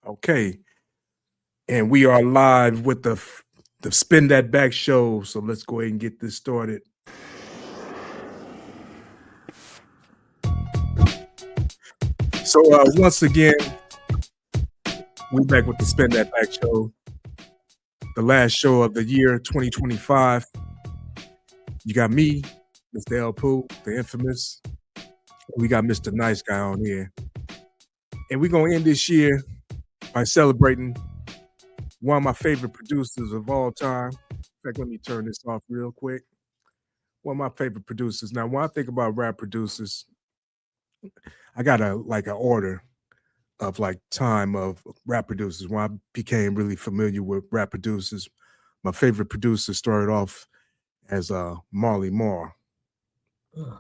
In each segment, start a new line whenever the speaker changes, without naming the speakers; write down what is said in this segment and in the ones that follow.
Okay, and we are live with the Spin That Back show. So let's go ahead and get this started. So once again, we're back with the Spin That Back show, the last show of the year 2025. You got me, Mr. El Pooh, the infamous. We got Mr. Nice Guy on here, and we're gonna end this year by celebrating one of my favorite producers of all time. In fact, let me turn this off real quick. One of my favorite producers. Now, when I think about rap producers, I got an order of like time of rap producers. When I became really familiar with rap producers, my favorite producer started off as Marley Marl.
Ugh,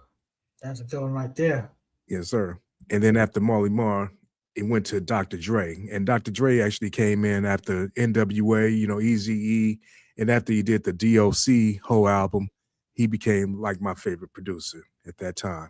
that's a good one right there.
Yes, sir. And then after Marley Marl, it went to Dr. Dre. And Dr. Dre actually came in after NWA, Eazy-E. And after he did the DOC whole album, he became like my favorite producer at that time.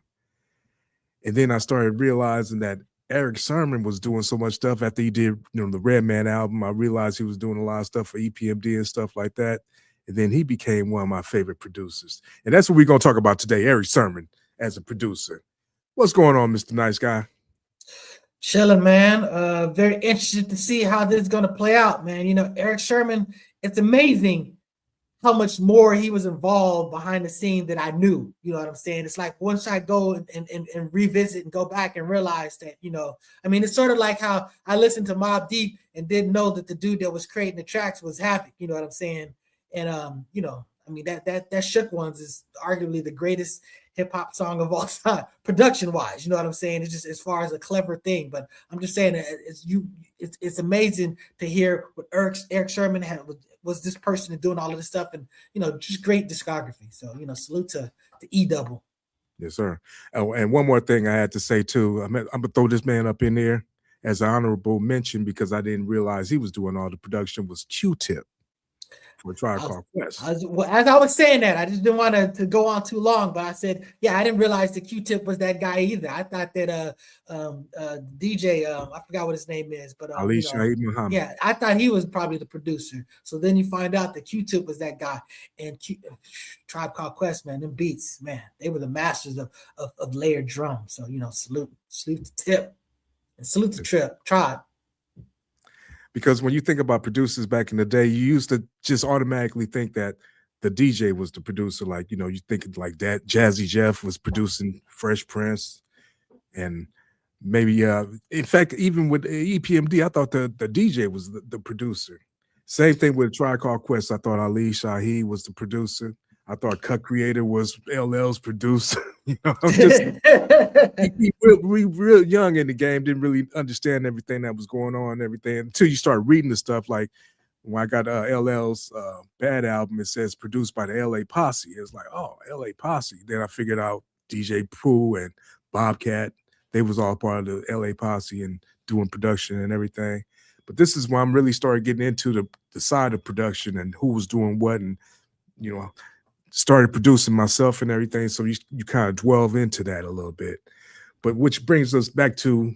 And then I started realizing that Erick Sermon was doing so much stuff after he did, the Redman album. I realized he was doing a lot of stuff for EPMD and stuff like that. And then he became one of my favorite producers. And that's what we're going to talk about today, Erick Sermon as a producer. What's going on, Mr. Nice Guy?
Chilling, man. Very interested to see how this is going to play out, man. Erick Sermon, it's amazing how much more he was involved behind the scene that I knew. You know what I'm saying? It's like once I go and revisit and go back and realize that, it's sort of like how I listened to Mobb Deep and didn't know that the dude that was creating the tracks was Havoc. You know what I'm saying? And that Shook Ones is arguably the greatest hip hop song of all time, production wise. You know what I'm saying? It's just as far as a clever thing, but I'm just saying that it's amazing to hear what Erick Sermon was this person doing all of this stuff, and just great discography. So salute to E Double.
Yes, sir. Oh, and one more thing I had to say too. I'm gonna throw this man up in there as an honorable mention because I didn't realize he was doing all the production. Was Q-Tip for Tribe Called Quest.
As I was saying that, I just didn't want to go on too long, but I said, yeah, I didn't realize that Q-Tip was that guy either. I thought that DJ, I forgot what his name is, but
Ali Shaheed Muhammad.
Yeah, I thought he was probably the producer. So then you find out that Q-Tip was that guy, and Tribe Called Quest, man, them beats, man, they were the masters of layered drums. So salute to Tip, and salute to Tribe.
Because when you think about producers back in the day, you used to just automatically think that the DJ was the producer. Like, you think like that Jazzy Jeff was producing Fresh Prince. And maybe, in fact, even with EPMD, I thought the DJ was the producer. Same thing with Tribe Called Quest. I thought Ali Shaheed was the producer. I thought Cut Creator was LL's producer. I'm just we real young in the game, didn't really understand everything that was going on and everything until you start reading the stuff. Like when I got LL's Bad album, it says produced by the LA Posse. It's like, oh, LA Posse. Then I figured out DJ Pooh and Bobcat. They was all part of the LA Posse and doing production and everything. But this is when I'm really started getting into the side of production and who was doing what, and started producing myself and everything. So you kind of delve into that a little bit. But which brings us back to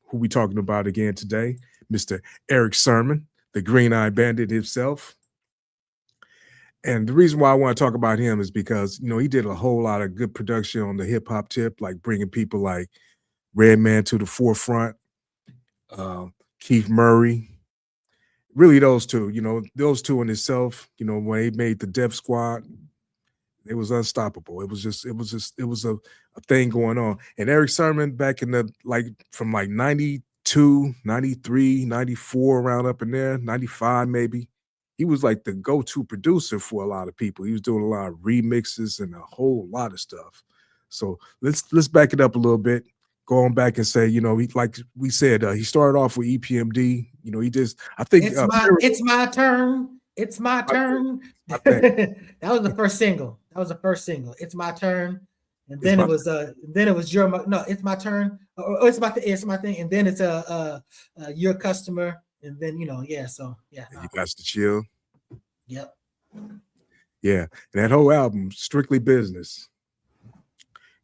who we talking about again today, Mr. Erick Sermon, the Green Eye Bandit himself. And the reason why I want to talk about him is because, he did a whole lot of good production on the hip hop tip, like bringing people like Redman to the forefront, Keith Murray. Really those two, those two in itself, when they made the Def Squad, it was unstoppable. It was a thing going on. And Erick Sermon back in from 92, 93, 94, around up in there, 95 maybe. He was like the go-to producer for a lot of people. He was doing a lot of remixes and a whole lot of stuff. So let's back it up a little bit. Go on back and say, he, like we said, he started off with EPMD. He just, I think
it's my turn. It's my turn. That was the first single. It's my turn, and then it was your no. It's my turn. It's my thing, and then it's your customer, and then yeah. So yeah,
you got to chill.
Yep.
Yeah, and that whole album, Strictly Business,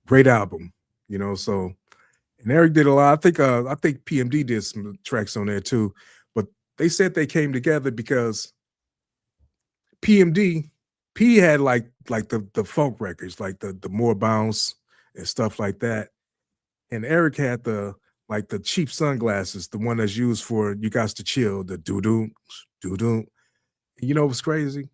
great album. So, and Erick did a lot. I think PMD did some tracks on there too. they said they came together because PMD, P had like the funk records, like the more bounce and stuff like that. And Eric had the cheap sunglasses, the one that's used for you guys to chill, the doo-doo. You know what's crazy?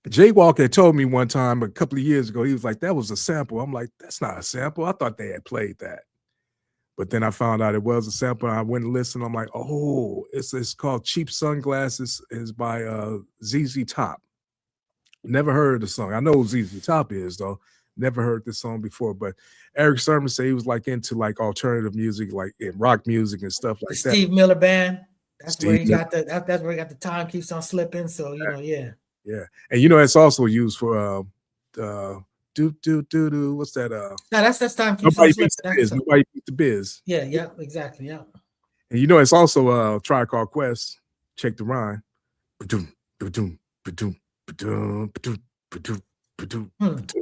Jay Walker had told me one time a couple of years ago, he was like, that was a sample. I'm like, that's not a sample. I thought they had played that. But then I found out it was a sample. I went and listened. I'm like, oh, it's called Cheap Sunglasses. It's by ZZ Top. Never heard the song. I know who ZZ Top is, though. Never heard this song before. But Erick Sermon said he was like into like alternative music, like in rock music and stuff like that.
Steve Miller Band. That's where he got the time keeps on slipping. So yeah.
Yeah. And it's also used for do. What's that?
No, that's time keeps on slipping.
Nobody beats the biz.
Yeah, exactly. Yeah.
And it's also Tribe Called Quest. Check the rhyme.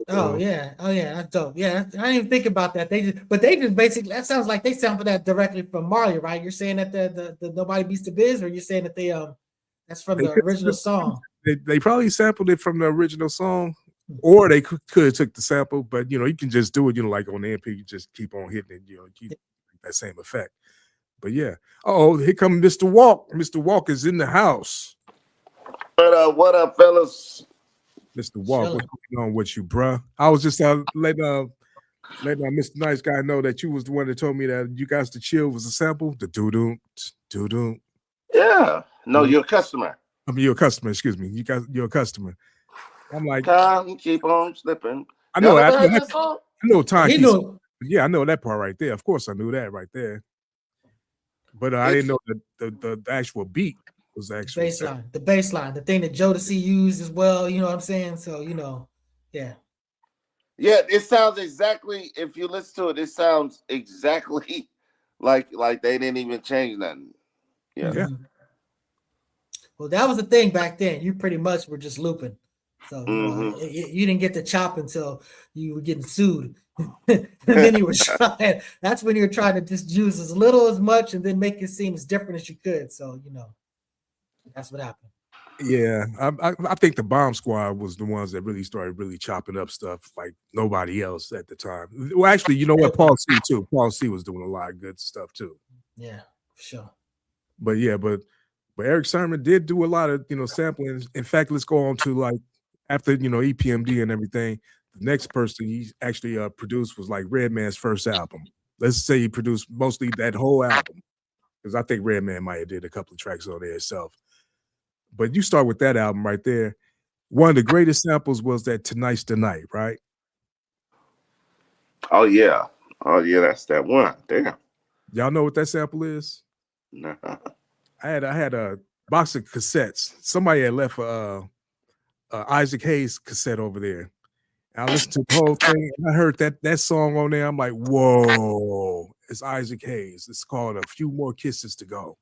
Oh yeah, that's dope. Yeah, I didn't even think about that. They just basically, that sounds like they sampled that directly from Marley, right? You're saying that the Nobody Beats the Biz, or you're saying that that's from the original song?
They probably sampled it from the original song, or they could have took the sample, but you can just do it, like on the MP, you just keep on hitting it, keep that same effect. But yeah. Oh, here comes Mr. Walk. Mr. Walk is in the house.
What up, fellas?
Mr. Walk, what's going on with you, bruh? I was just letting Mr. Nice Guy know that you was the one that told me that You Guys to Chill was a sample. The doo-doo.
Yeah. No, you're a customer.
I mean, you're a customer, excuse me. You're a customer. I'm like,
time keep on slipping.
I know. I know time.
Yeah,
I know that part right there. Of course, I knew that right there. But I didn't know that the actual beat was actually
the baseline, the thing that Jodeci used as well. You know what I'm saying? So yeah.
Yeah, it sounds exactly. If you listen to it, it sounds exactly like they didn't even change nothing. Yeah.
Mm-hmm. Well, that was the thing back then. You pretty much were just looping. So you didn't get to chop until you were getting sued. And then you were trying. That's when you were trying to just use as little as much and then make it seem as different as you could. So that's what happened.
Yeah, I think the Bomb Squad was the ones that really started chopping up stuff like nobody else at the time. Well, actually, you know what? Paul C too. Paul C was doing a lot of good stuff too.
Yeah, for sure.
But Erick Sermon did do a lot of sampling. In fact, let's go on to like after EPMD and everything. The next person he actually produced was like Redman's first album. Let's say he produced mostly that whole album, because I think Redman might have did a couple of tracks on there himself. But you start with that album right there. One of the greatest samples was that Tonight's the Night, right?
Oh yeah, that's that one. Damn.
Y'all know what that sample is?
No.
I had a box of cassettes. Somebody had left a Isaac Hayes cassette over there. I listened to the whole thing, and I heard that song on there. I'm like, whoa, it's Isaac Hayes. It's called A Few More Kisses to Go.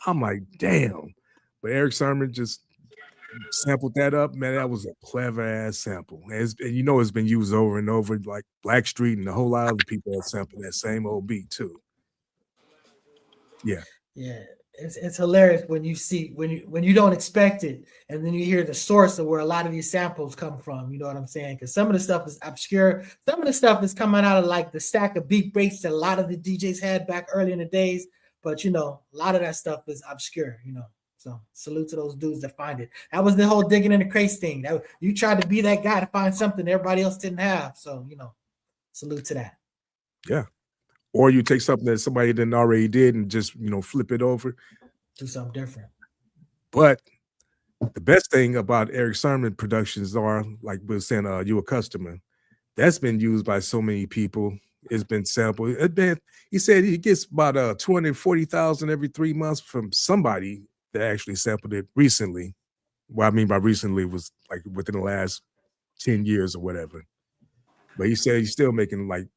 I'm like, damn. But Erick Sermon just sampled that up. Man, that was a clever ass sample. And it's been used over and over, like Blackstreet and a whole lot of other people that sampled that same old beat too. Yeah.
Yeah. It's hilarious when you see when you don't expect it, and then you hear the source of where a lot of these samples come from. You know what I'm saying? Because some of the stuff is obscure. Some of the stuff is coming out of like the stack of beat breaks that a lot of the DJs had back early in the days. But a lot of that stuff is obscure. So salute to those dudes that find it. That was the whole digging in the crates thing. That you tried to be that guy to find something everybody else didn't have. So salute to that.
Yeah. Or you take something that somebody didn't already did and just flip it over,
do something different.
But the best thing about Erick Sermon productions are, like we were saying, You a Customer. That's been used by so many people. It's been sampled. He said he gets about 240,000 every 3 months from somebody that actually sampled it recently. What I mean by recently was like within the last 10 years or whatever. But he said he's still making like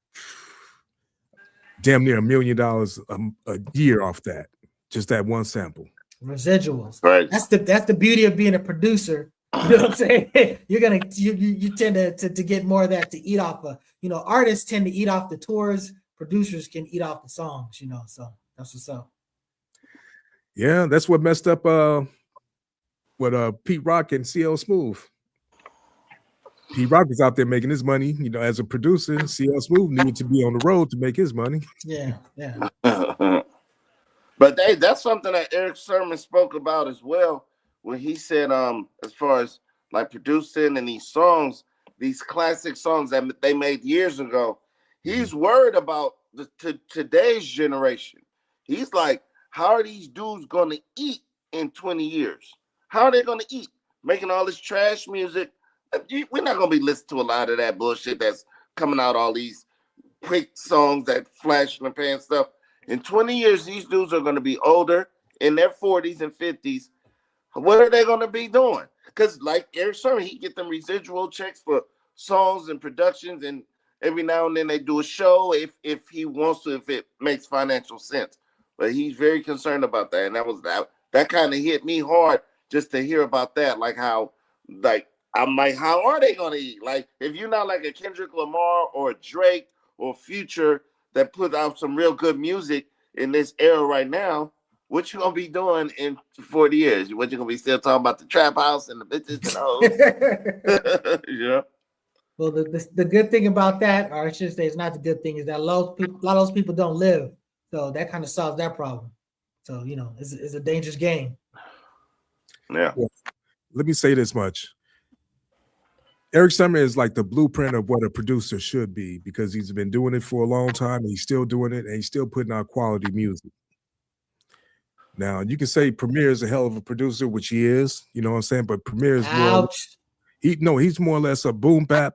damn near $1 million a year off that, just that one sample.
Residuals.
Right.
That's the beauty of being a producer. You know what I'm saying? You tend to get more of that to eat off of. Artists tend to eat off the tours. Producers can eat off the songs. So that's what's up.
Yeah, that's what messed up with Pete Rock and CL Smooth. Pete Rock is out there making his money, as a producer. CL Smooth needed to be on the road to make his money.
Yeah.
But hey, that's something that Erick Sermon spoke about as well, when he said, as far as like producing and these classic songs that they made years ago, he's worried about today's generation. He's like, how are these dudes going to eat in 20 years? How are they going to eat? Making all this trash music. We're not going to be listening to a lot of that bullshit that's coming out, all these quick songs that flash in the pan stuff. In 20 years, these dudes are going to be older, in their 40s and 50s. What are they going to be doing? Because like Erick Sermon, he get them residual checks for songs and productions, and every now and then they do a show if he wants to, if it makes financial sense. But he's very concerned about that, and that kind of hit me hard just to hear about that. Like how, like I'm like, how are they going to eat? Like if you're not like a Kendrick Lamar or a Drake or Future that put out some real good music in this era right now, what you gonna be doing in 40 years? What you gonna be still talking about the trap house and the bitches and hoes? Yeah.
Well, the good thing about that, or I should say, it's not the good thing, is that a lot of those people don't live, so that kind of solves that problem. So it's a dangerous game.
Yeah.
Let me say this much: Erick Sermon is like the blueprint of what a producer should be, because he's been doing it for a long time, and he's still doing it, and he's still putting out quality music. Now, you can say Premier is a hell of a producer, which he is, you know what I'm saying? But Premier is he's more or less a boom bap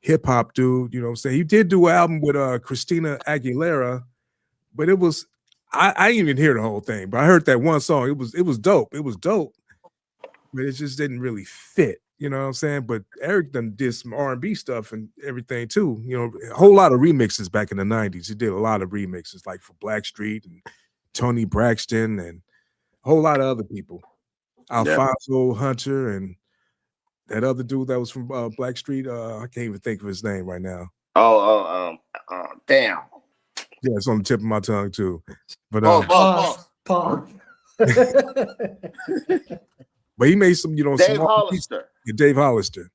hip hop dude, you know what I'm saying? He did do an album with Christina Aguilera, but it was I didn't even hear the whole thing, but I heard that one song. It was dope. It was dope, but it just didn't really fit, you know what I'm saying? But Erick did some R&B stuff and everything too, a whole lot of remixes back in the 90s. He did a lot of remixes, like for Blackstreet and Tony Braxton and a whole lot of other people. Alfonso Hunter and that other dude that was from Blackstreet. I can't even think of his name right now.
Damn.
Yeah, it's on the tip of my tongue too. But
Paul.
But he made some,
Dave Hollister.
Dave Hollister.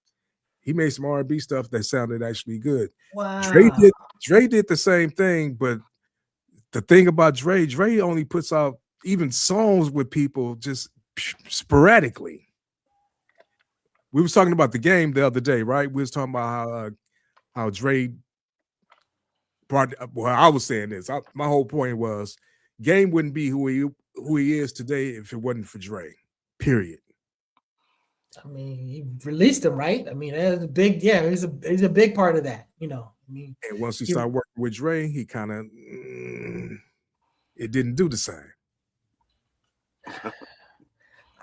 He made some R&B stuff that sounded actually good.
Wow.
Dre did the same thing, but the thing about Dre only puts out even songs with people just sporadically. We was talking about The Game the other day, right? We was talking about how Dre brought. Well, I was saying this. My whole point was, Game wouldn't be who he is today if it wasn't for Dre. Period.
I mean, he released him, right? I mean, that's a big. Yeah, he's a big part of that. And
once he started working with Dre, he kind of it didn't do the same.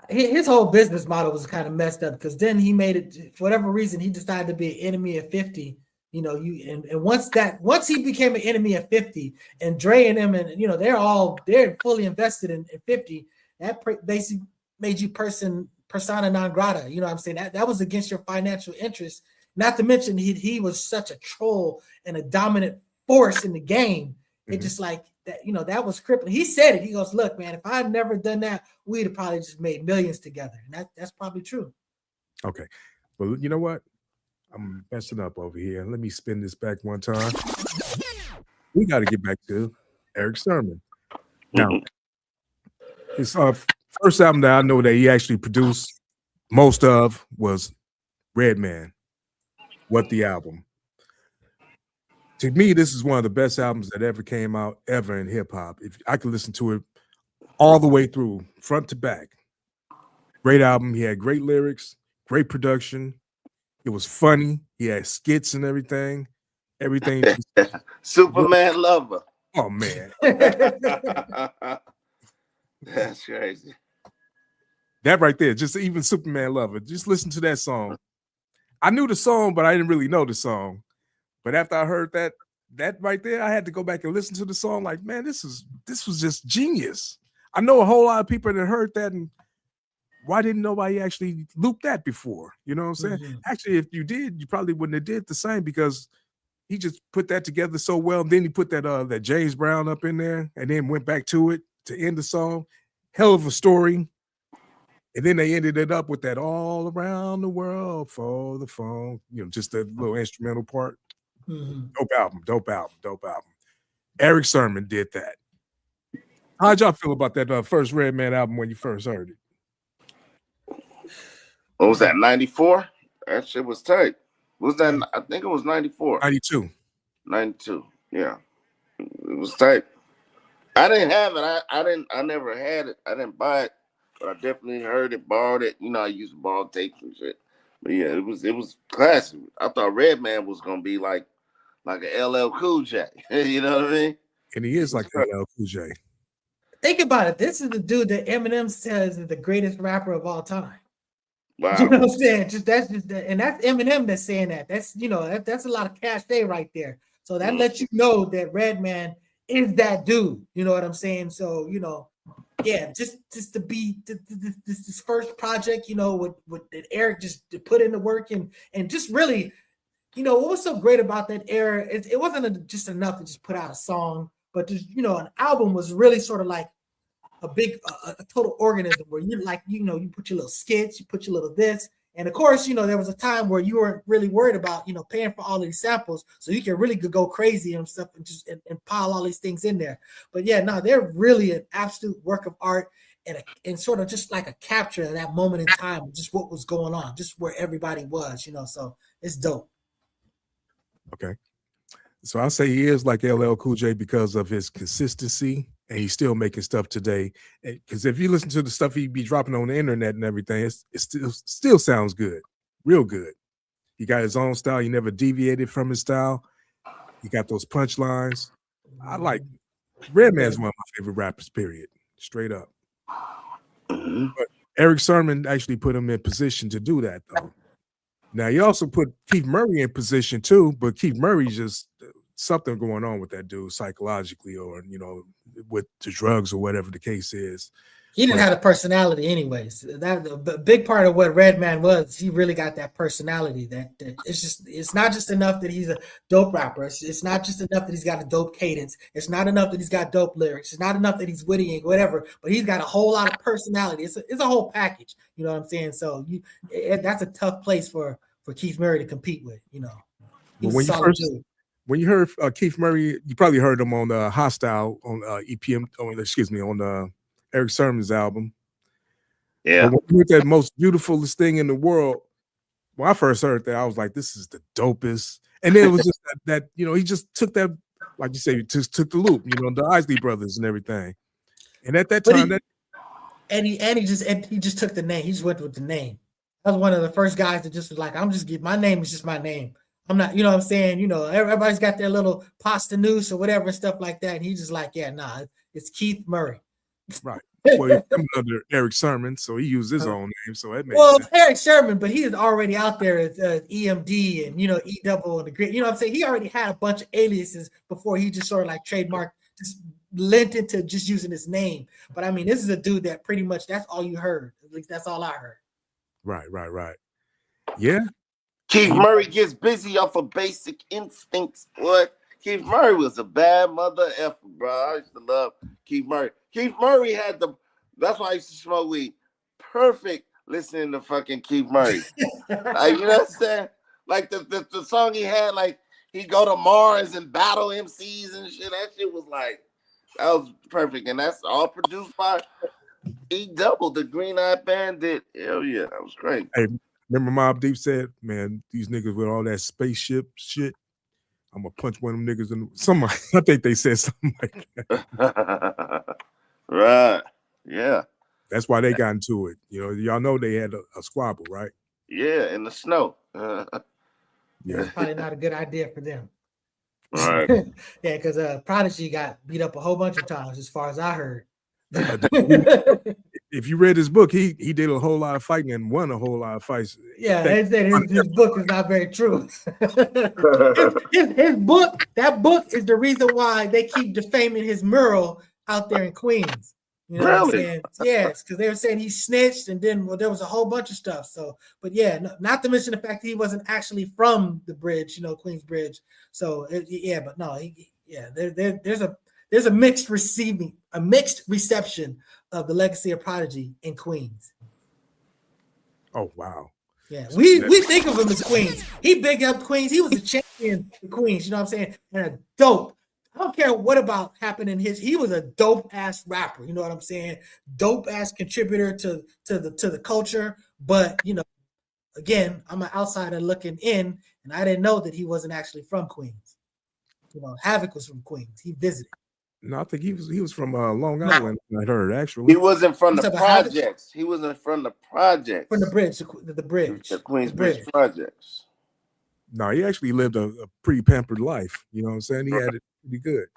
His whole business model was kind of messed up, because then he made it, for whatever reason, he decided to be an enemy of 50. And once he became an enemy of 50, and Dre and him, and they're fully invested in 50, that basically made you persona non grata. You know what I'm saying? That was against your financial interests. Not to mention he was such a troll and a dominant force in the game. It just like that, that was crippling. He said it. He goes, "Look, man, if I had never done that, we'd have probably just made millions together." And that's probably true.
Okay. Well, you know what? I'm messing up over here. Let me spin this back one time. We got to get back to Erick Sermon. Now, his first album that I know that he actually produced most of was Redman. What the album? To me, this is one of the best albums that ever came out ever in hip hop. If I could listen to it all the way through, front to back. Great album. He had great lyrics, great production. It was funny. He had skits and everything. Everything.
Superman lover.
Oh man.
That's crazy.
That right there, just even Superman lover. Just listen to that song. I knew the song, but I didn't really know the song. But after I heard that right there, I had to go back and listen to the song. Like, man, this was just genius. I know a whole lot of people that heard that, and why didn't nobody actually loop that before? You know what I'm saying? Mm-hmm. Actually, if you did, you probably wouldn't have did the same, because he just put that together so well. And then he put that James Brown up in there, and then went back to it to end the song. hell of a story. And then they ended it up with that all around the world for the phone, just that little instrumental part.
Mm-hmm.
Dope album. Erick Sermon did that. How'd y'all feel about that first Redman album when you first heard it?
What was that, 94? That shit was tight. Was that, I think it was 94.
92.
92, yeah. It was tight. I didn't have it. I never had it. I didn't buy it, but I definitely heard it, borrowed it. I used to borrow tapes and shit. But yeah, it was classic. I thought Redman was gonna be like an LL Cool J. You know what I mean?
And he is like LL Cool J.
Think about it. This is the dude that Eminem says is the greatest rapper of all time.
Wow.
You know what I'm saying? And that's Eminem that's saying that. That's that's a lot of cachet right there. So that lets you know that Redman is that dude. You know what I'm saying? So yeah, just to be this first project, with Erick just to put in the work and just really, what was so great about that era? It wasn't just enough to just put out a song, but just an album was really sort of like a big a total organism where you put your little skits, you put your little this, and of course there was a time where you weren't really worried about paying for all of these samples, so you can really go crazy and stuff and just and pile all these things in there. But yeah, no, they're really an absolute work of art and sort of just like a capture of that moment in time, just what was going on, just where everybody was, so it's dope.
Okay. So I'll say he is like LL Cool J because of his consistency, and he's still making stuff today. Because if you listen to the stuff he be dropping on the internet and everything, it still sounds good, real good. He got his own style. He never deviated from his style. He got those punchlines. I like Redman's one of my favorite rappers, period. Straight up.
Mm-hmm.
But Erick Sermon actually put him in position to do that, though. Now, he also put Keith Murray in position, too, but Keith Murray just something going on with that dude psychologically or, with the drugs or whatever the case is.
He didn't have a personality anyways. That the big part of what Redman was, he really got that personality that it's not just enough that he's a dope rapper. It's not just enough that he's got a dope cadence. It's not enough that he's got dope lyrics. It's not enough that he's witty and whatever, but he's got a whole lot of personality. It's a whole package. You know what I'm saying? So that's a tough place for Keith Murray to compete with,
Well, when you heard Keith Murray, you probably heard him on Hostile on EPM, on Erick Sermon's album.
Yeah.
But when you heard that most beautifulest thing in the world, when I first heard that, I was like, this is the dopest. And then it was just that he just took that, like you say, he just took the loop, the Isley Brothers and everything. And at that time,
he just took the name. He just went with the name. I was one of the first guys that just was like, my name is just my name. I'm not, what I'm saying? Everybody's got their little pasta noose or whatever and stuff like that. And he's just like, it's Keith Murray.
Right. Well, he's coming under Erick Sermon, so he used his own name. So it makes sense.
Erick Sermon, but he is already out there as EMD and E double and the grid. You know what I'm saying? He already had a bunch of aliases before he just sort of like trademarked, just lent into just using his name. But I mean, this is a dude that pretty much that's all you heard. At least that's all I heard.
Right. Yeah.
Keith Murray gets busy off of Basic Instincts. What? Keith Murray was a bad mother effer, bro. I used to love Keith Murray. Keith Murray that's why I used to smoke weed. Perfect listening to fucking Keith Murray. Like, you know what I'm saying? Like the song he had, like he go to Mars and battle MCs and shit. That shit was like, that was perfect. And that's all produced by E Double, the Green Eyed Bandit. Hell yeah, that was great.
Hey, remember Mobb Deep said, man, these niggas with all that spaceship shit, I'm gonna punch one of them niggas in somebody. I think they said something like that.
Right. Yeah.
That's why they got into it. Y'all know they had a squabble, right?
Yeah, in the snow.
Yeah.
That's probably not a good idea for them.
Right.
Yeah, because Prodigy got beat up a whole bunch of times, as far as I heard.
If you read his book, he did a whole lot of fighting and won a whole lot of fights.
Yeah, they said his book is not very true. his book, that book is the reason why they keep defaming his mural out there in Queens. You know what I'm saying? Yes, because they were saying he snitched, and then there was a whole bunch of stuff. So, but yeah, not to mention the fact that he wasn't actually from the bridge, Queens Bridge. So there's there's a mixed reception of the legacy of Prodigy in Queens.
Oh wow.
Yeah, we think of him as Queens. He big up Queens. He was a champion for Queens. You know what I'm saying? And a dope. I don't care what about happened in his. He was a dope ass rapper. You know what I'm saying? Dope ass contributor to the culture. But you know, again, I'm an outsider looking in, and I didn't know that he wasn't actually from Queens. You know, Havoc was from Queens. He visited.
No, I think he was from Long Island. I heard actually.
He wasn't from the projects. He wasn't from the projects.
From the bridge, the bridge,
the Queensbridge projects.
No, he actually lived a pretty pampered life. You know what I'm saying? He had it pretty good.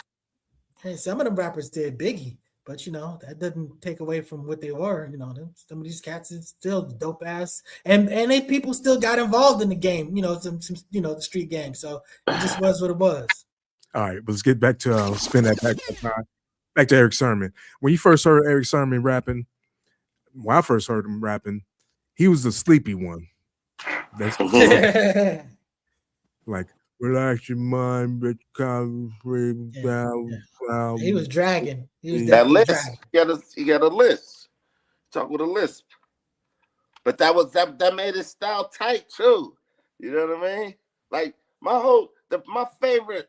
Hey, some of them rappers did Biggie, but you know that doesn't take away from what they were. You know, some of these cats is still dope ass, and they people still got involved in the game. You know, some the street game. So it just was what it was.
All right, let's get back to spin that back to Erick Sermon. When you first heard Erick Sermon rapping, when I first heard him rapping, he was the sleepy one. That's like relax your mind, bitch.
He was dragging. He was
that list.
Dragging.
He got a list. Talk with a lisp. But that made his style tight too. You know what I mean? Like my favorite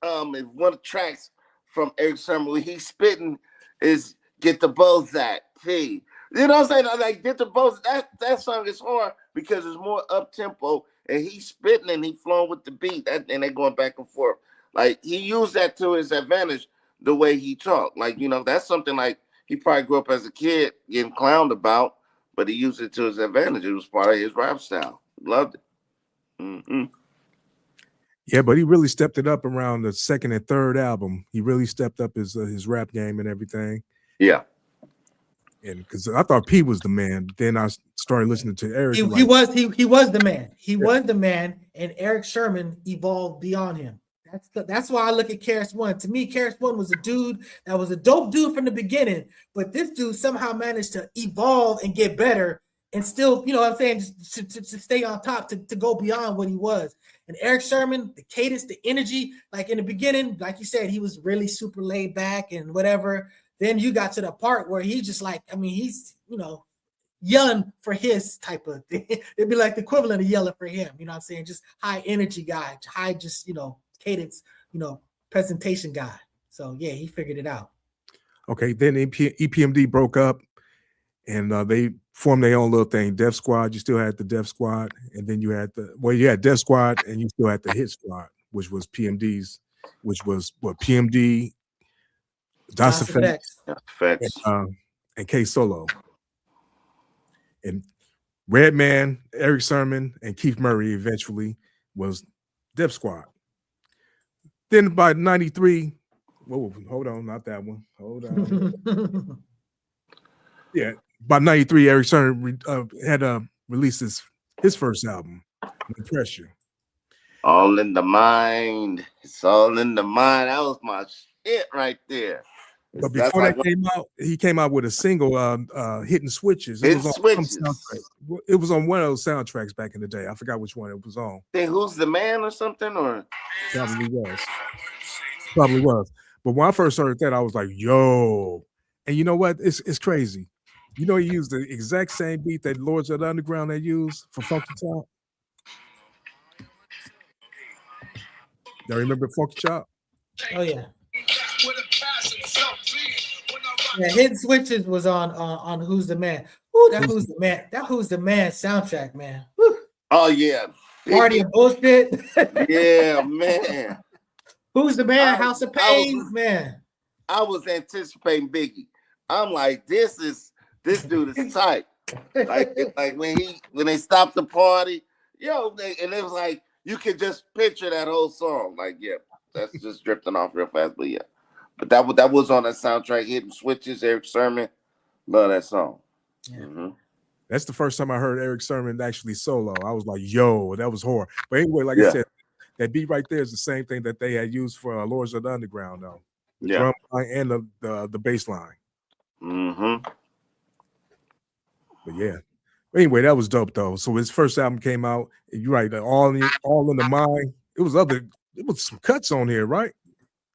is one of the tracks from Erick Sermon where he's spitting is Get the Bozak P. You know what I'm saying? Like Get the Bozak, that song is hard because it's more up tempo and he's spitting and he flowing with the beat and they're going back and forth. Like he used that to his advantage the way he talked. Like, you know, that's something like he probably grew up as a kid getting clowned about, but he used it to his advantage. It was part of his rap style. Loved it. Mm-hmm.
Yeah, but he really stepped it up around the second and third album. He really stepped up his rap game and everything.
Yeah.
And because I thought P was the man, then I started listening to Erick.
He was the man. He was the man, and Erick Sermon evolved beyond him. That's why I look at KRS-One. To me, KRS-One was a dude that was a dope dude from the beginning, but this dude somehow managed to evolve and get better and still, you know what I'm saying, to stay on top, to go beyond what he was. And Erick Sermon, the cadence, the energy, like in the beginning, like you said, he was really super laid back and whatever. Then you got to the part where he just like, I mean, he's, you know, yelling for his type of thing. It'd be like the equivalent of yelling for him, you know what I'm saying? Just high energy guy, high just, you know, cadence, you know, presentation guy. So yeah, he figured it out.
Okay, then EPMD broke up and they formed their own little thing, Def Squad. You still had the Def Squad, and then you had Def Squad, and you still had the Hit Squad, which was PMD's, which was what PMD, Das Effects, and K Solo. And Redman, Erick Sermon, and Keith Murray eventually was Def Squad. Then by 93, whoa, hold on, not that one. Hold on. Yeah, by 93, Erick Sermon had released his first album, No Pressure.
All in the mind. It's all in the mind. That was my shit right there.
But before that came out, he came out with a single, Hitting Switches. It was on one of those soundtracks back in the day. I forgot which one it was on.
Think Who's the Man or something? Or
Probably was. But when I first heard that, I was like, yo. And you know what? It's crazy. You know, he used the exact same beat that Lords of the Underground they used for Funky Chop. Y'all remember Funky Chop?
Oh yeah. Yeah, Hidden Switches was on Who's the Man. Ooh, that Who's the Man. That Who's the Man soundtrack, man. Woo.
Oh yeah.
Party of Bullshit.
Yeah, man.
Who's the Man? House of Pain, man.
I was anticipating Biggie. I'm like, this dude is tight. like when they stopped the party, and it was like you could just picture that whole song. Like, yeah, that's just drifting off real fast, but yeah. But that was on that soundtrack, Hidden Switches, Erick Sermon. Love that song.
Yeah.
Mm-hmm.
That's the first time I heard Erick Sermon actually solo. I was like, yo, that was horror. But anyway, like I said, that beat right there is the same thing that they had used for Lords of the Underground, though. The drum line and the bass line.
Mm-hmm.
But yeah. Anyway, that was dope though. So his first album came out. You're right, all in the mind. It was some cuts on here, right?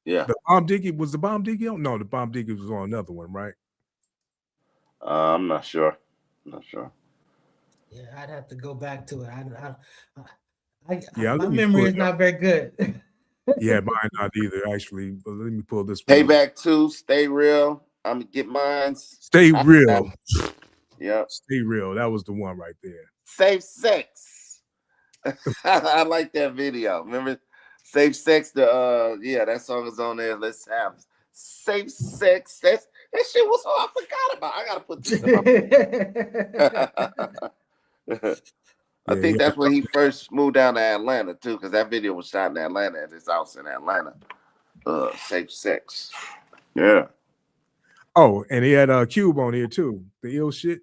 Yeah.
The Bomb Diggy was the Bomb Diggy on? No, the Bomb Diggy was on another one, right?
I'm not sure.
Yeah, I'd have to go back to it.
Yeah,
My
let me
memory
pull
is
it up.
not very good.
Yeah, mine not either, actually. But let me pull this one up.
Payback 2, Stay Real. I'm gonna get mines.
Stay Real.
Yep.
Stay Real. That was the one right there.
Safe Sex. I like that video. Remember Safe Sex? That song is on there. Let's have Safe Sex. That shit was I forgot about. I gotta put this in I think that's when he first moved down to Atlanta too, because that video was shot in Atlanta at his house in Atlanta. Safe Sex. Yeah.
Oh, and he had Cube on here too. The ill shit.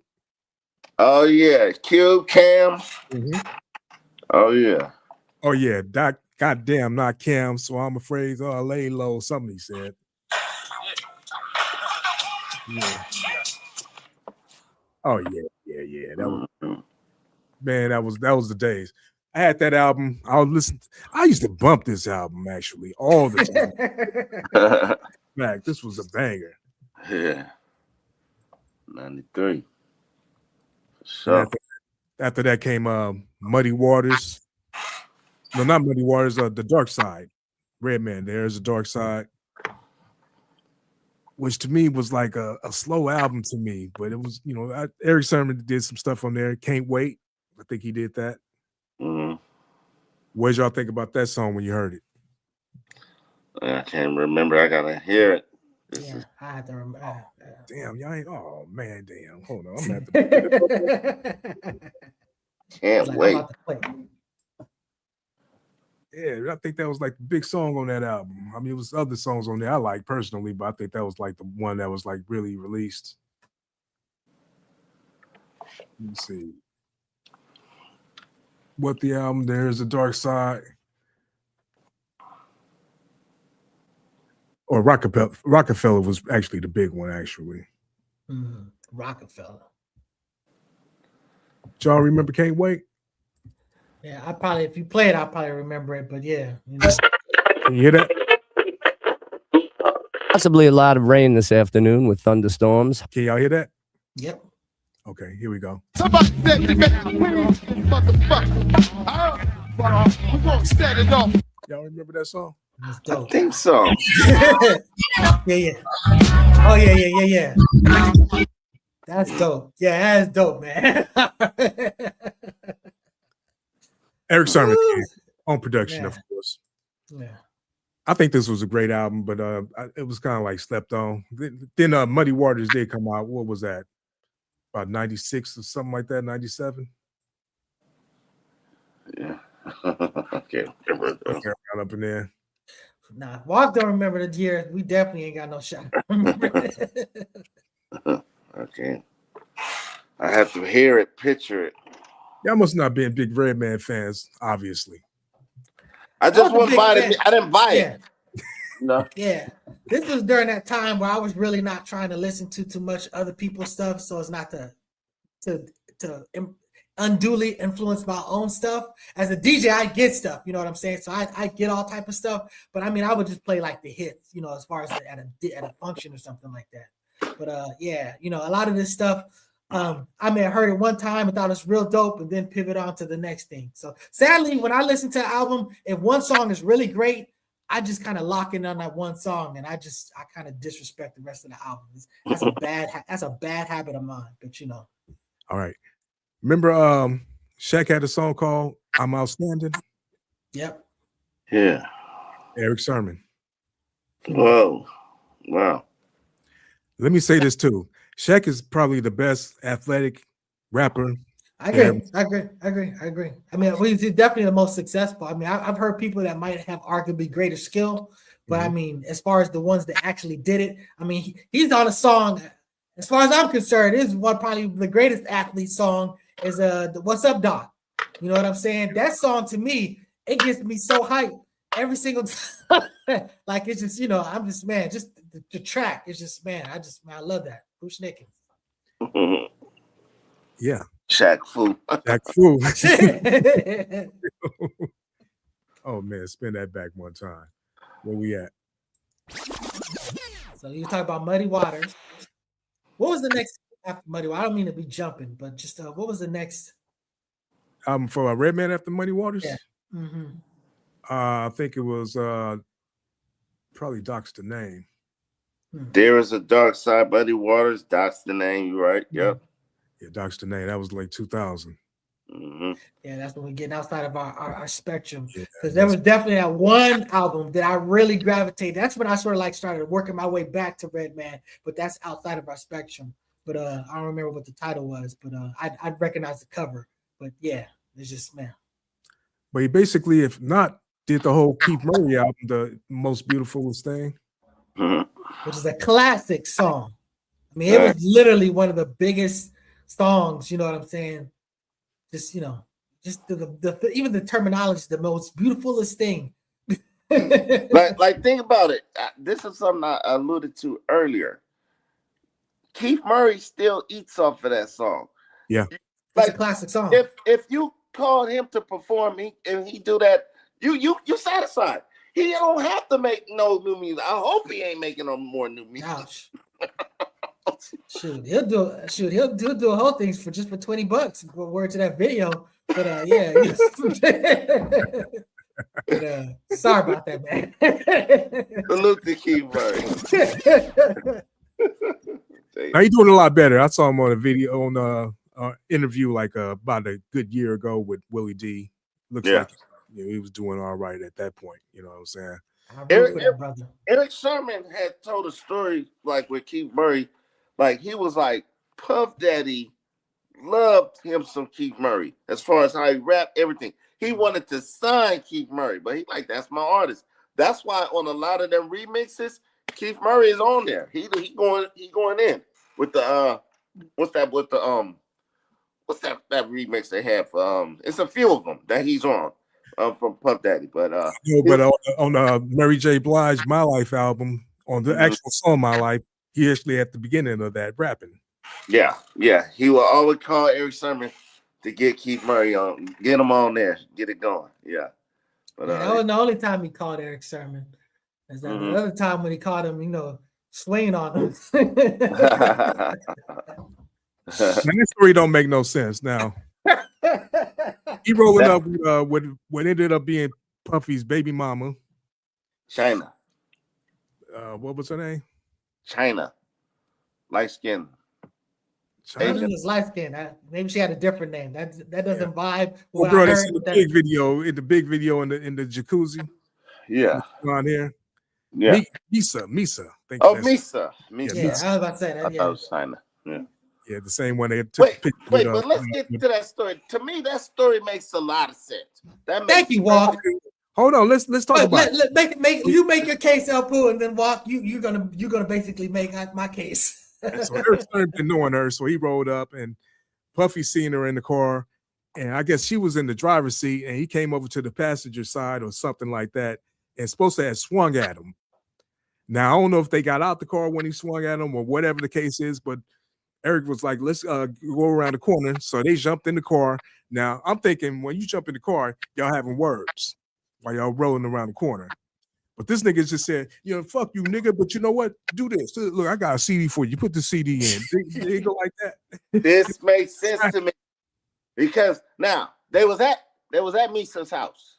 Oh yeah, Cube Cam.
Mm-hmm.
Oh yeah.
Oh yeah, Doc. Goddamn, not Cam. So I'm afraid. Oh, lay low. Something he said. Yeah. Oh yeah. That was man. That was the days. I had that album. I used to bump this album actually all the time. Back, this was a banger.
Yeah. 93. So
after that came Muddy Waters. No, not Muddy Waters. The Dark Side. Redman. There's a Dark Side, which to me was like a slow album to me, but it was, Erick Sermon did some stuff on there. Can't Wait. I think he did that.
Mm-hmm.
What did y'all think about that song when you heard it?
I can't remember. I gotta hear it.
I had to remember.
Damn, y'all ain't. Oh man, damn. Hold on, I'm gonna have to.
Can't wait.
Yeah, I think that was like the big song on that album. I mean, it was other songs on there I like personally, but I think that was like the one that was like really released. Let me see. What the album? There's a Dark Side. Or Rockefeller was actually the big one, actually.
Rockefeller.
Y'all remember Can't Wait?
Yeah, if you play it, I'll probably remember it, but yeah.
Can you hear that?
Possibly a lot of rain this afternoon with thunderstorms.
Can y'all hear that?
Yep.
Okay, here we go.
Somebody said me, motherfucker. We won't set it off.
Y'all remember that song?
I think so.
Yeah. Oh yeah. That's dope. Yeah, that's dope, man.
Erick Sermon on production, of course.
Yeah.
I think this was a great album, but it was kind of like slept on. Then Muddy Waters did come out. What was that? About 96 or something like that, 97?
Yeah. I can't remember.
Got up in there.
Nah, Walk don't remember the year. We definitely ain't got no shot.
Okay. I have to hear it, picture it.
Y'all must not been big Redman fans, obviously.
I just wouldn't buy it. I didn't buy it. No.
Yeah. This was during that time where I was really not trying to listen to too much other people's stuff, so it's not to unduly influence my own stuff. As a DJ, I get stuff, you know what I'm saying? So I get all type of stuff, but I mean, I would just play like the hits, as far as at a function or something like that. But a lot of this stuff, I may have heard it one time and thought it's real dope and then pivot on to the next thing. So sadly, when I listen to an album, if one song is really great, I just kind of lock in on that one song and I kind of disrespect the rest of the album. That's a bad habit of mine, but
All right. Remember Shaq had a song called I'm Outstanding?
Yep.
Yeah.
Erick Sermon.
Whoa. Wow.
Let me say this too. Shaq is probably the best athletic rapper.
I agree. I mean, he's definitely the most successful. I mean, I've heard people that might have arguably greater skill, but I mean, as far as the ones that actually did it, I mean, he's on a song. As far as I'm concerned, this is probably the greatest athlete song is "What's Up, Doc." You know what I'm saying? That song to me, it gets me so hyped every single time. Like it's just, I'm just just the track. It's just I love that. Bruce Nickens.
Yeah.
Shaq Fu.
Shaq Fu. Oh man, spin that back one time. Where we at?
So you talk about Muddy Waters. What was the next after Muddy Waters? I don't mean to be jumping, but just what was the next?
For Redman after Muddy Waters?
Yeah. Mm-hmm.
I think it was probably Doc's the Name.
There is a Dark Side, Muddy Waters. Doc's the Name. You right? Yep.
Yeah, Doc's the Name. That was like 2000.
Mm-hmm.
Yeah, that's when we're getting outside of our spectrum. Because
Yeah,
there was definitely that one album that I really gravitated. That's when I sort of like started working my way back to Redman, but that's outside of our spectrum. But I don't remember what the title was, but I'd recognize the cover. But yeah, it's just, man.
But he basically, if not, did the whole Keith Murray album, The Most Beautifulest Thing.
Which is a classic song. I mean, it was literally one of the biggest songs, you know what I'm saying? Just, you know, just the even the terminology, the most beautifulest thing.
like think about it. This is something I alluded to earlier. Keith Murray still eats off of that song.
Yeah.
It's a classic song.
If you called him to perform and he do that, you satisfied. He don't have to make no new music. I hope he ain't making no more new music.
Ouch. He'll do a whole thing for $20. Word to that video. But yeah. But, sorry about that, man.
Salute to Keith Murray.
Now he's doing a lot better. I saw him on a video on interview like about a good year ago with Willie D. Looks like he was doing all right at that point. You know what I'm saying?
Erick Sherman had told a story like with Keith Murray, like he was like Puff Daddy loved him some Keith Murray as far as how he rapped everything. He wanted to sign Keith Murray, but he like, that's my artist. That's why on a lot of them remixes, Keith Murray is on there. He going in with the what's that remix they have? It's a few of them that he's on from Puff Daddy. But
on Mary J. Blige My Life album, on the actual song My Life, he actually at the beginning of that rapping.
Yeah. He will always call Erick Sherman to get Keith Murray on, get him on there, get it going. Yeah. But
that was the only time he called Erick Sherman. Is that the other time when he caught him, you know, swinging on him.
Now, this story don't make no sense. Now he rolling up with what ended up being Puffy's baby mama,
China.
What was her name?
China, light skin.
China was light skin. Maybe she had a different name. That doesn't vibe.
Well, bro, that's in the big video. In the big video in the jacuzzi.
Yeah,
on here.
Yeah,
Misa.
Misa.
Yeah, I was about to say that.
I thought it was China.
Yeah, the same one they took.
Wait, but let's get to that story. To me, that story makes a lot of sense.
Thank you, Walk.
Hold on, let's talk about
you make your case, El Poo, and then Walk. You're gonna basically make my case.
So Erick Sherman been knowing her, so he rolled up and Puffy seen her in the car, and I guess she was in the driver's seat, and he came over to the passenger side or something like that, and supposed to have swung at him. Now I don't know if they got out the car when he swung at him or whatever the case is, but Erick was like, let's go around the corner. So they jumped in the car. Now I'm thinking when you jump in the car, y'all having words while y'all rolling around the corner. But this nigga just said, you know, fuck you, nigga. But you know what? Do this. Look, I got a CD for you. Put the CD in. They go like that.
This makes sense to me because now they was at Misa's house.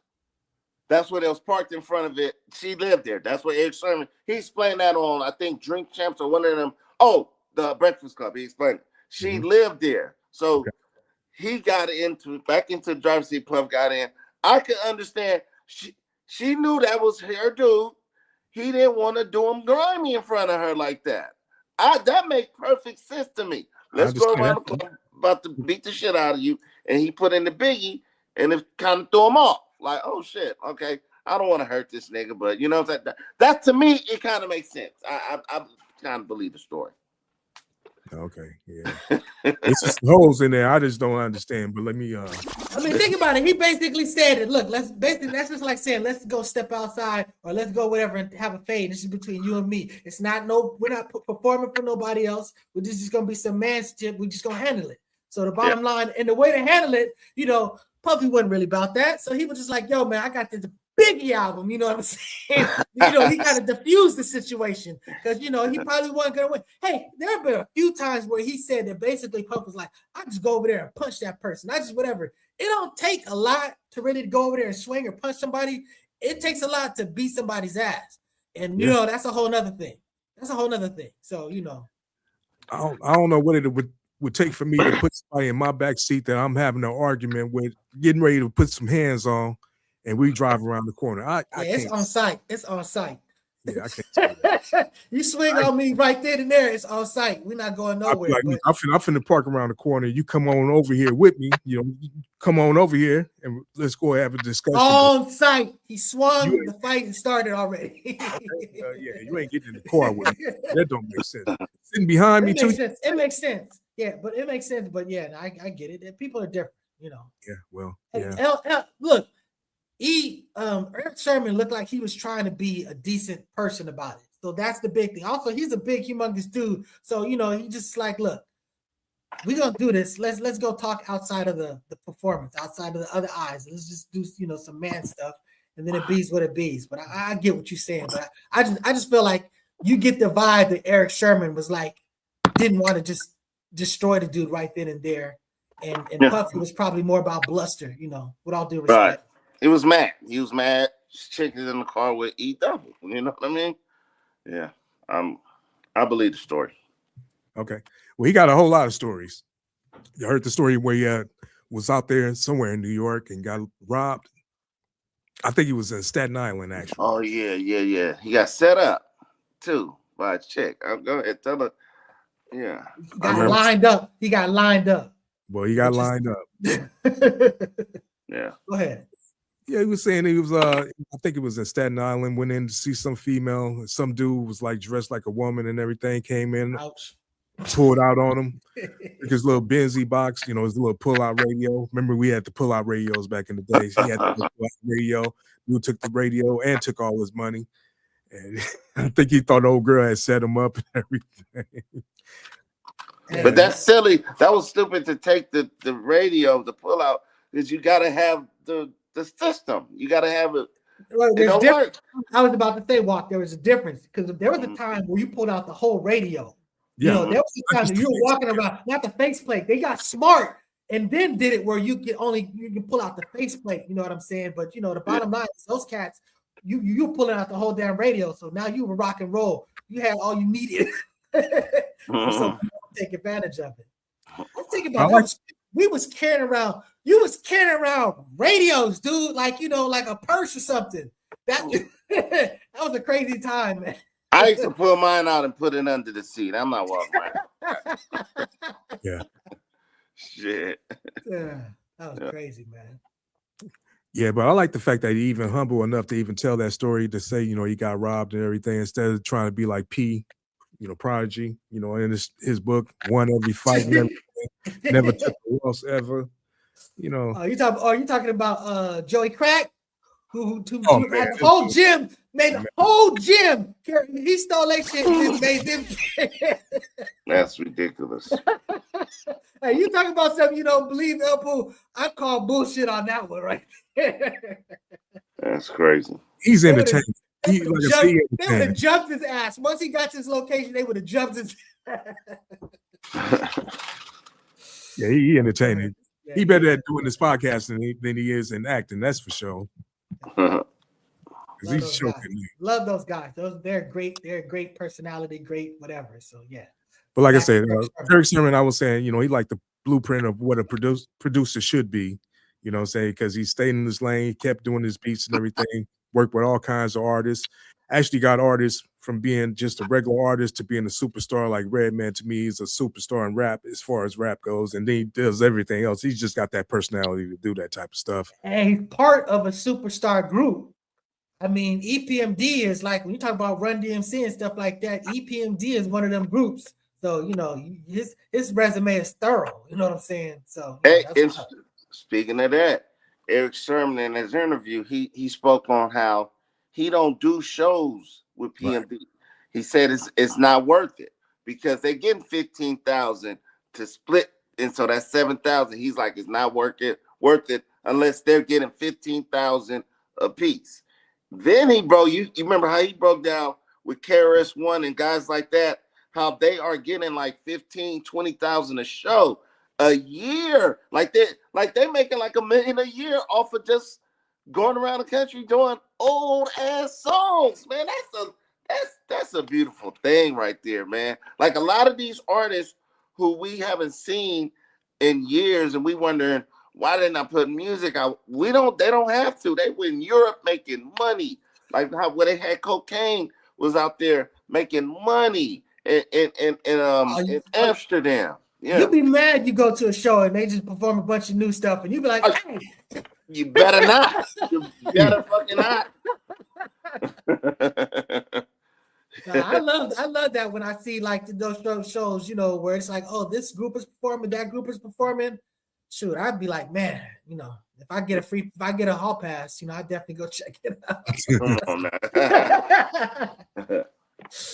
That's where they was parked in front of it. She lived there. That's where Erick Sherman. He explained that on, I think, Drink Champs or one of them. Oh, the Breakfast Club. He explained. She lived there, so he got back into the driver's seat. Puff got in. I could understand. She knew that was her dude. He didn't want to do him grimy in front of her like that. That makes perfect sense to me. Let's go around the club, about to beat the shit out of you. And he put in the biggie, and it kind of threw him off. Like, oh shit, okay, I don't want to hurt this nigga, but you know that to me it kind of makes sense. I kind of believe the story.
Okay, yeah. It's just holes in there. I just don't understand. But let me
I mean, think about it. He basically said it. Look, that's just like saying, let's go step outside or let's go whatever and have a fade. This is between you and me. It's not we're not performing for nobody else. We're just gonna be some manship. We're just gonna handle it. So the bottom line and the way to handle it, you know, Puffy wasn't really about that. So he was just like, yo, man, I got this Biggie album, you know what I'm saying? He kind of diffused the situation because he probably wasn't gonna win. Hey, there have been a few times where he said that basically Puff was like, I just go over there and punch that person. I just whatever. It don't take a lot to really go over there and swing or punch somebody. It takes a lot to beat somebody's ass. And that's a whole nother thing. That's a whole nother thing. So
I don't know what it would take for me to put somebody in my back seat that I'm having an argument with, getting ready to put some hands on, and we drive around the corner. I
it's
can't.
on site. It's on site.
Yeah, I can't say that.
You swing on me right there and there. It's on site. We're not going nowhere.
I'm finna park around the corner. You come on over here with me. Come on over here and let's go have a discussion.
On site. He swung. The fight and started already.
Yeah, you ain't getting in the car with me. That don't make sense. Sitting behind me too.
It makes sense. Yeah, but it makes sense. But yeah, I get it. People are different.
Yeah. Well.
Yeah.
Yeah.
Look. Erick Sherman looked like he was trying to be a decent person about it. So that's the big thing. Also, he's a big, humongous dude. So, he just like, look, we're gonna do this. Let's go talk outside of the performance, outside of the other eyes. Let's just do some man stuff, and then it bees what it bees. But I get what you're saying. But I just feel like you get the vibe that Erick Sherman was like, didn't want to just destroy the dude right then and there. And Puffy was probably more about bluster, with all due respect.
Right. He was mad. Chickens in the car with E double. You know what I mean? Yeah. I believe the story.
Okay. Well, he got a whole lot of stories. You heard the story where he was out there somewhere in New York and got robbed. I think he was in Staten Island, actually.
Oh, yeah. He got set up, too, by a chick. I'll go ahead, tell her. Yeah.
He got lined up.
Well, he got lined up.
Yeah.
Go ahead.
Yeah, he was saying he was I think it was in Staten Island, went in to see some female. Some dude was like dressed like a woman and everything, came in, pulled out on him. His little Benzie box, his little pull-out radio. Remember, we had the pull-out radios back in the day. He had the pull-out radio. Dude took the radio and took all his money. And I think he thought the old girl had set him up and everything.
But that's silly. That was stupid to take the radio, the pull-out, because you got to have the system. You got to have it.
Well, I was about to say, Walk, there was a difference because there was a time where you pulled out the whole radio.
Yeah.
There was a time that you were walking around, not the faceplate. They got smart and then did it where you can pull out the faceplate. You know what I'm saying? But the bottom line is those cats, you pulling out the whole damn radio. So now you were rock and roll. You had all you needed. So take advantage of it. Let's think about it. You was carrying around radios, dude, like like a purse or something. That was a crazy time, man.
I used to pull mine out and put it under the seat. I'm not walking around.
Yeah.
Shit.
Yeah, that was crazy, man.
Yeah, but I like the fact that he even humble enough to even tell that story, to say, he got robbed and everything, instead of trying to be like P, Prodigy, in his book, won every fight and everything, never took a loss ever,
you talking about Joey Crack, who
man,
had the whole gym, made the whole gym. He stole that shit and made them.
That's ridiculous.
Hey, you talking about something you don't believe, Elpo? I call bullshit on that one, right?
That's crazy.
He's entertaining.
They would have jumped his ass. Once he got to his location, they would have jumped his
Yeah, he entertaining. Yeah, he better at doing this podcast than he is in acting, that's for sure. He's choking me.
Love those guys. They're great. They're a great personality, great whatever. So yeah.
But like I said, Erick Sherman, I was saying, he like the blueprint of what a producer should be. You know what I'm saying? Because he stayed in his lane, kept doing his beats and everything, worked with all kinds of artists. Actually got artists from being just a regular artist to being a superstar. Like Redman, to me, is a superstar in rap as far as rap goes. And then he does everything else. He's just got that personality to do that type of stuff.
And he's part of a superstar group. I mean, EPMD is like, when you talk about Run DMC and stuff like that, EPMD is one of them groups. So, his resume is thorough. You know what I'm saying? So,
hey, speaking of that, Erick Sherman, in his interview, he spoke on how he don't do shows with PMD. Right. He said it's not worth it because they're getting 15,000 to split, and so that's 7,000. He's like, it's not worth it unless they're getting 15,000 a piece. Then he broke. You remember how he broke down with KRS-One and guys like that? How they are getting like 15, 20,000 a show a year. Like they making like $1 million a year off of just going around the country doing old ass songs. Man, that's a beautiful thing right there, man. Like a lot of these artists who we haven't seen in years, and we wondering why they're not putting music out. They don't have to. They were in Europe making money. Like how where they had Cocaine was out there making money in Amsterdam. Yeah.
You'll be mad you go to a show and they just perform a bunch of new stuff and you be like, hey.
You better not. You better fucking not.
I love that when I see like those shows, you know, where it's like, oh, this group is performing, that group is performing. Shoot, I'd be like, man, you know, if I get a hall pass, you know, I'd definitely go check it out.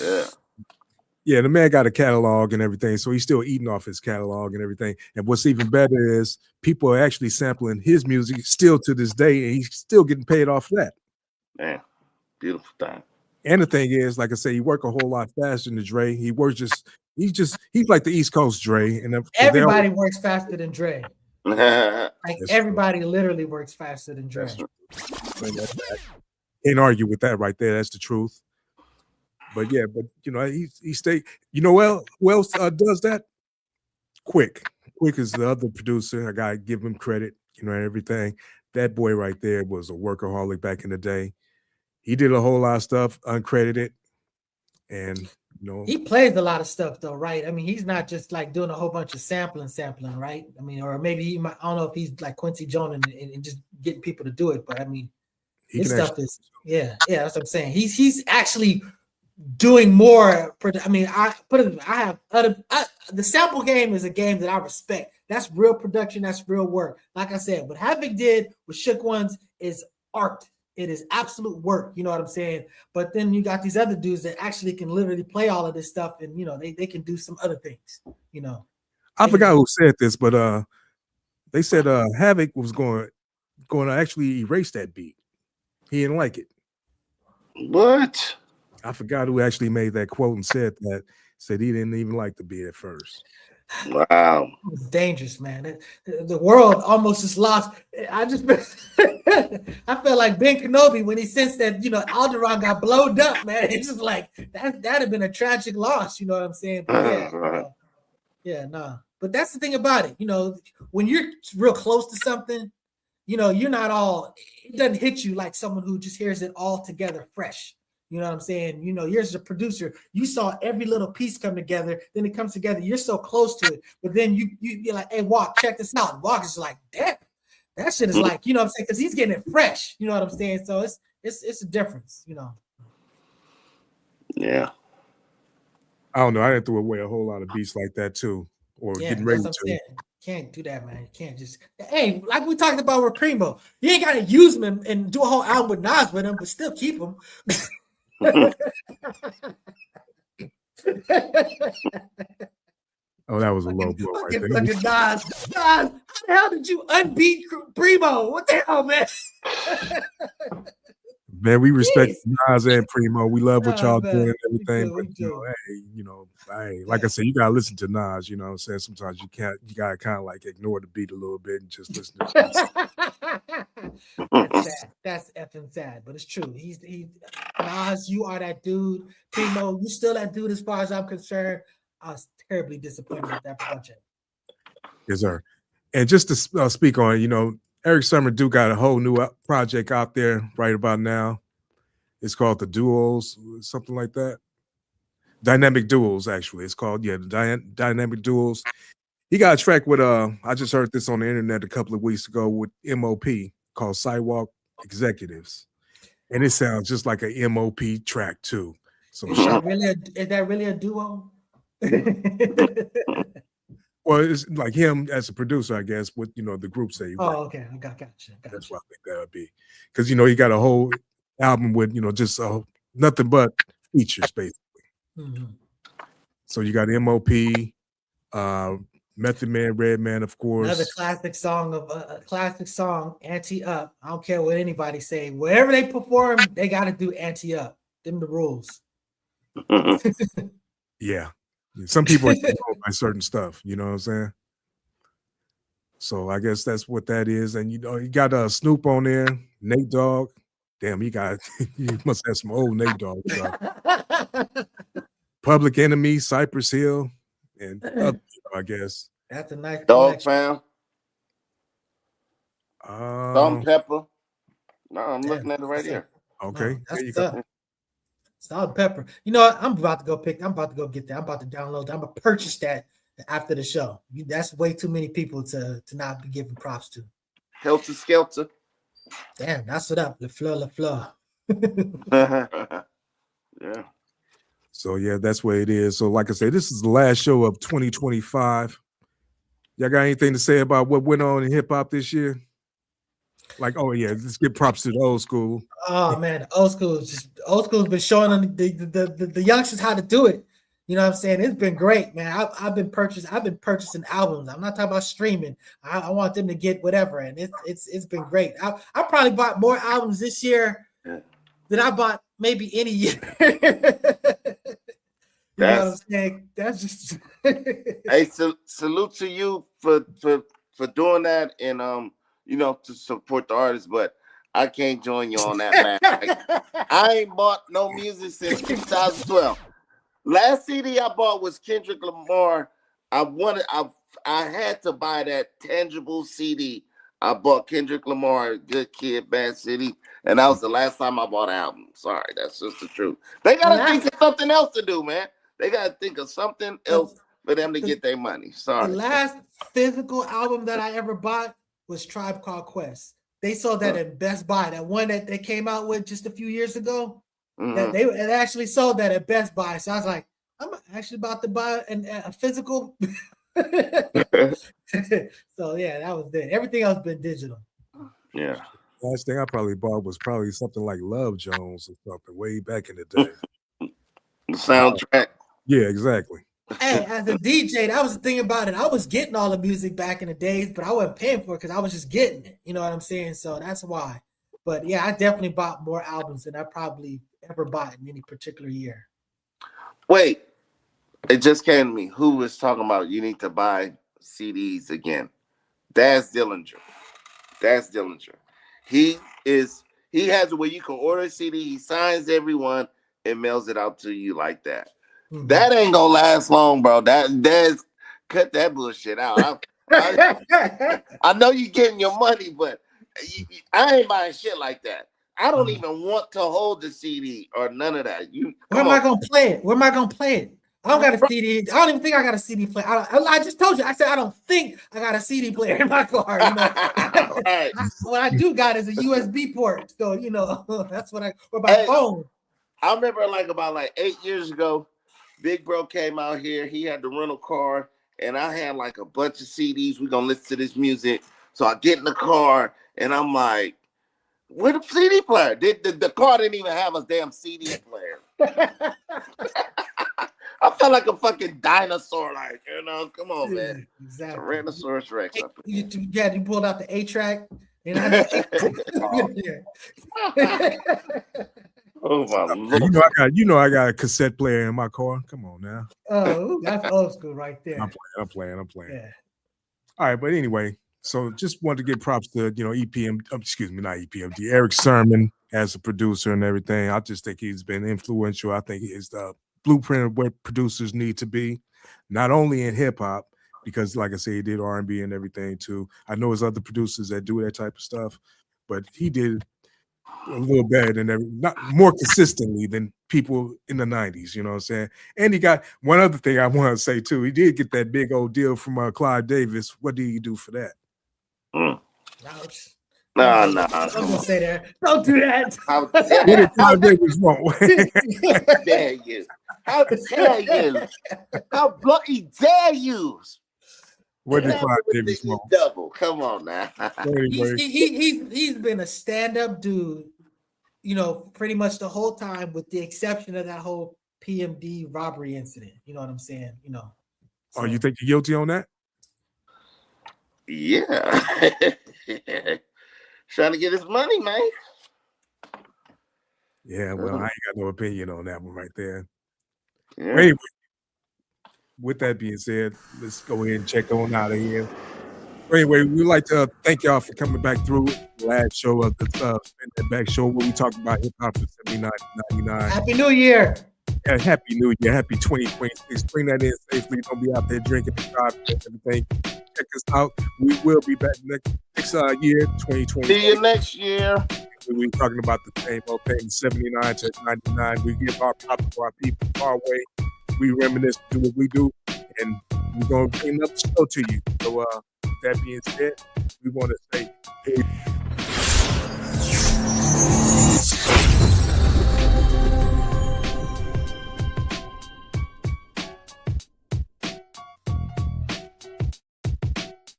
Yeah.
Yeah, the man got a catalog and everything, so he's still eating off his catalog and everything. And what's even better is people are actually sampling his music still to this day, and he's still getting paid off that.
Man, beautiful thing.
And the thing is, like I say, he work a whole lot faster than Dre. He's like the East Coast Dre. And
everybody works faster than Dre. Like
That's
everybody literally works faster than Dre.
Can't argue with that right there. That's the truth. But yeah, you know, he stay. You know, who else does that? Quick is the other producer. I gotta give him credit. You know, and everything. That boy right there was a workaholic back in the day. He did a whole lot of stuff uncredited, and you know,
he plays a lot of stuff though, right? I mean, he's not just like doing a whole bunch of sampling, right? I mean, or maybe he might. I don't know if he's like Quincy Jones and just getting people to do it, but I mean, his stuff is that's what I'm saying. He's actually doing more. I mean, the sample game is a game that I respect. That's real production. That's real work. Like I said, what Havoc did with Shook Ones is art. It is absolute work. You know what I'm saying? But then you got these other dudes that actually can literally play all of this stuff, and you know they can do some other things. You know,
I forgot who said this, but they said Havoc was going to actually erase that beat. He didn't like it.
What?
I forgot who actually made that quote and said he didn't even like the beat at first.
Wow.
It's dangerous, man. The world almost just lost. I felt like Ben Kenobi when he sensed that, you know, Alderaan got blowed up, man. It's just like that'd have been a tragic loss, you know what I'm saying? But But that's the thing about it, you know, when you're real close to something, you know, it doesn't hit you like someone who just hears it all together fresh. You know what I'm saying? You know, you're as a producer, you saw every little piece come together, then it comes together, you're so close to it, but then you're like, hey, Walk, check this out. Walk is like, damn, that shit is like, you know what I'm saying? Because he's getting it fresh, you know what I'm saying? So it's a difference, you know.
Yeah.
I don't know. I didn't throw away a whole lot of beats like that too, or getting ready to.
Can't do that, man. You can't just, hey, like we talked about with Primo, you ain't got to use him and do a whole album with Nas with him, but still keep him.
Oh, that was a low blow right there.
Nas, how the hell did you unbeat Primo? What the hell, man?
Man, we respect Nas and Primo. We love what y'all doing and everything.
We
but you know, like I said, you gotta listen to Nas. You know what I'm saying? Sometimes you gotta kind of like ignore the beat a little bit and just listen to
That's sad. That's effing sad, but it's true. He's Nas, you are that dude. Primo, you still that dude as far as I'm concerned. I was terribly disappointed with that project.
Yes, sir. And just to speak on, you know, Erick Sermon do got a whole new project out there right about now. It's called The Duos, something like that. Dynamic Duos, actually. It's called, Dynamic Duos. He got a track with, I just heard this on the internet a couple of weeks ago with MOP called Sidewalk Executives. And it sounds just like a MOP track too. So
is that really a duo?
Well, it's like him as a producer, I guess, with, you know, the groups that he worked.
Okay. I got you.
That's what I think that would be. Because, you know, he got a whole album with, you know, just nothing but features, basically.
Mm-hmm.
So you got MOP, Method Man, Redman, of course.
Another classic song of a classic song, Anti Up. I don't care what anybody say. Wherever they perform, they got to do Anti Up. Them the rules.
Yeah. Some people are controlled by certain stuff, you know what I'm saying? So I guess that's what that is. And you know, you got Snoop on there, Nate Dogg. Damn, he must have some old Nate Dogg stuff. Public Enemy, Cypress Hill, and other, I guess.
That's a nice
Dog
collection.
Pound. Salt and Pepper. No, I'm looking at it right here.
Okay.
No, that's
there you
tough.
go.
Salt and Pepper. You know what? I'm about to go get that. I'm about to download that. I'm going to purchase that after the show. That's way too many people to not be giving props to.
Helter Skelter.
Damn, that's what up. Le Fleur.
Yeah.
So yeah, that's what it is. So like I said, this is the last show of 2025. Y'all got anything to say about what went on in hip hop this year? Like, oh yeah, let's give props to the old school.
Oh man, old school's been showing them the youngsters how to do it. You know what I'm saying? It's been great, man. I've been purchasing albums. I'm not talking about streaming. I want them to get whatever, and it's been great. I probably bought more albums this year than I bought maybe any year. You know what I'm saying? That's just
hey, salute to you for doing that and you know, to support the artists, but I can't join you on that, man. Like, I ain't bought no music since 2012. Last CD I bought was Kendrick Lamar. I had to buy that Tangible CD. I bought Kendrick Lamar, Good Kid, Bad City, and that was the last time I bought an album. Sorry, that's just the truth. They gotta think of something else to do, man. They gotta think of something else for them to get their money. Sorry.
The last physical album that I ever bought was Tribe Called Quest. They sold that at Best Buy. That one that they came out with just a few years ago. That they actually sold that at Best Buy. So I was like, I'm actually about to buy a physical. So yeah, that was it. Everything else been digital.
Yeah.
Last thing I probably bought was probably something like Love Jones or something way back in the day.
The soundtrack.
Yeah, exactly.
Hey, as a DJ, that was the thing about it. I was getting all the music back in the days, but I wasn't paying for it because I was just getting it. You know what I'm saying? So that's why. But yeah, I definitely bought more albums than I probably ever bought in any particular year. Wait,
it just came to me. Who was talking about you need to buy CDs again? Daz Dillinger. He has it where you can order a CD, he signs everyone and mails it out to you like that. Mm-hmm. That ain't gonna last long, bro. That's cut that bullshit out. I know you're getting your money, but I ain't buying shit like that. I don't even want to hold the CD or none of that.
Where am I gonna play it? I don't got a CD. I don't even think I got a CD player. I just told you. I said I don't think I got a CD player in my car. You know? Right. What I do got is a USB port. So you know that's what or my phone.
I remember about 8 years ago, Big Bro came out here. He had the rental car, and I had like a bunch of CDs. We're gonna listen to this music. So I get in the car, and I'm like, "Where the CD player? The car didn't even have a damn CD player." I felt like a fucking dinosaur, come on, man.
Exactly.
Tyrannosaurus Rex.
You pulled out the 8-track.
Oh my Lord.
I got a cassette player in my car. Come on now.
Oh, that's old school right there.
I'm playing.
Yeah.
All right, but anyway, so just wanted to give props to EPM. Excuse me, not EPMD. Erick Sermon as a producer and everything. I just think he's been influential. I think he's the blueprint of what producers need to be, not only in hip hop, because like I say, he did R&B and everything too. I know there's other producers that do that type of stuff, but he did a little better than not more consistently than people in the 90s, you know what I'm saying? And he got one other thing I want to say too. He did get that big old deal from Clive Davis. What did he do for that?
No.
I'm gonna say that. Don't do that.
How dare
Clive Davis won't.
dare you? How dare you? How bloody dare you?
What did Clive Davis want?
Double. Come on now.
He's been a stand-up dude, pretty much the whole time, with the exception of that whole PMD robbery incident. You know what I'm saying? So,
you think you're guilty on that?
Yeah. Trying to get his money, man.
Yeah, well, I ain't got no opinion on that one right there.
Yeah.
Anyway, with that being said, let's go ahead and check on out of here. Anyway, we'd like to thank y'all for coming back through the last show of the Spin That Back show where we talk about hip hop from 79 to 99.
Happy New Year.
Yeah, happy New Year, happy 2026. Bring that in safely. Don't be out there drinking and driving and everything. Check us out. We will be back next year, 2020.
See you next year.
We're talking about the same old thing, 79 to 99. We give our props to our people our way. We reminisce, do what we do, and we're going to bring up the show to you. So, that being said, we want to say, hey.